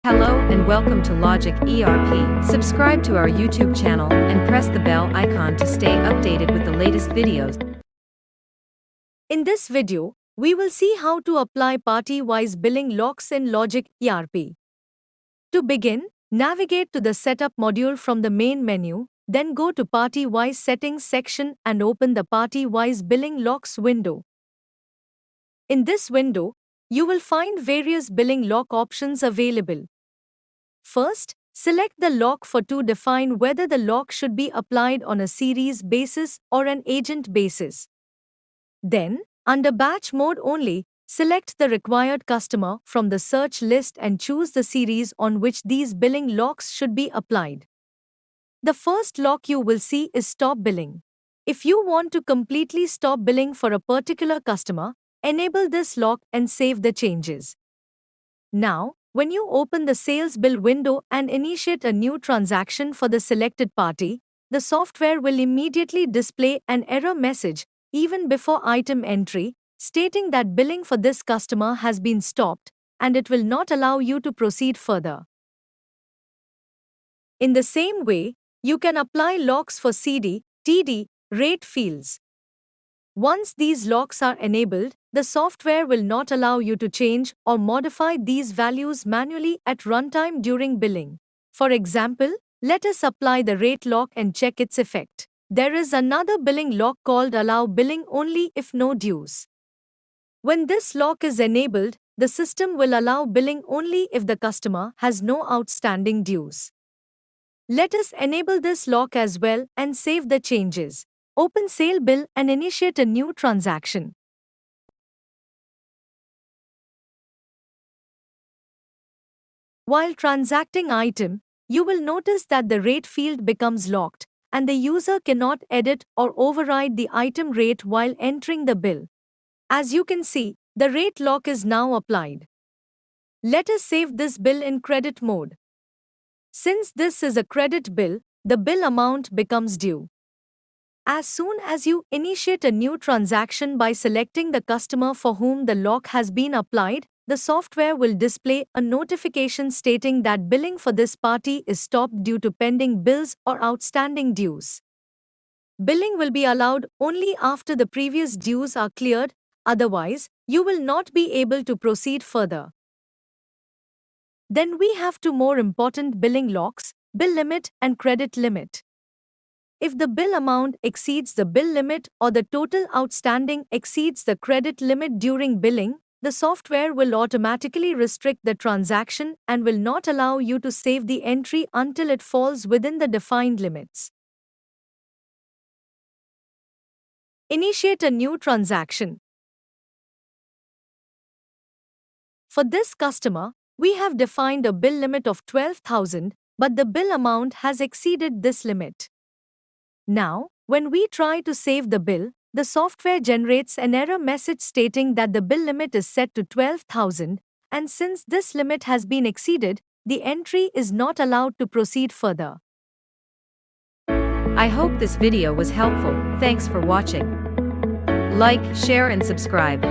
Hello and welcome to Logic ERP. Subscribe to our YouTube channel and press the bell icon to stay updated with the latest videos. In this video, we will see how to apply party-wise billing locks in Logic ERP. To begin, navigate to the Setup module from the main menu, then go to Party-wise Settings section and open the Party-wise Billing Locks window. In this window, you will find various billing lock options available. First, select the lock to define whether the lock should be applied on a series basis or an agent basis. Then, under batch mode only, select the required customer from the search list and choose the series on which these billing locks should be applied. The first lock you will see is Stop Billing. If you want to completely stop billing for a particular customer, enable this lock and save the changes. Now, when you open the Sales Bill window and initiate a new transaction for the selected party, the software will immediately display an error message, even before item entry, stating that billing for this customer has been stopped, and it will not allow you to proceed further. In the same way, you can apply locks for CD, TD, rate fields. Once these locks are enabled, the software will not allow you to change or modify these values manually at runtime during billing. For example, let us apply the rate lock and check its effect. There is another billing lock called Allow Billing Only if No Dues. When this lock is enabled, the system will allow billing only if the customer has no outstanding dues. Let us enable this lock as well and save the changes. Open Sale Bill and initiate a new transaction. While transacting item, you will notice that the rate field becomes locked, and the user cannot edit or override the item rate while entering the bill. As you can see, the rate lock is now applied. Let us save this bill in credit mode. Since this is a credit bill, the bill amount becomes due. As soon as you initiate a new transaction by selecting the customer for whom the lock has been applied, the software will display a notification stating that billing for this party is stopped due to pending bills or outstanding dues. Billing will be allowed only after the previous dues are cleared, otherwise, you will not be able to proceed further. Then we have two more important billing locks, bill limit and credit limit. If the bill amount exceeds the bill limit or the total outstanding exceeds the credit limit during billing, the software will automatically restrict the transaction and will not allow you to save the entry until it falls within the defined limits. Initiate a new transaction. For this customer, we have defined a bill limit of 12,000, but the bill amount has exceeded this limit. Now, when we try to save the bill, the software generates an error message stating that the bill limit is set to 12,000, and since this limit has been exceeded, the entry is not allowed to proceed further. I hope this video was helpful. Thanks for watching. Like, share and subscribe.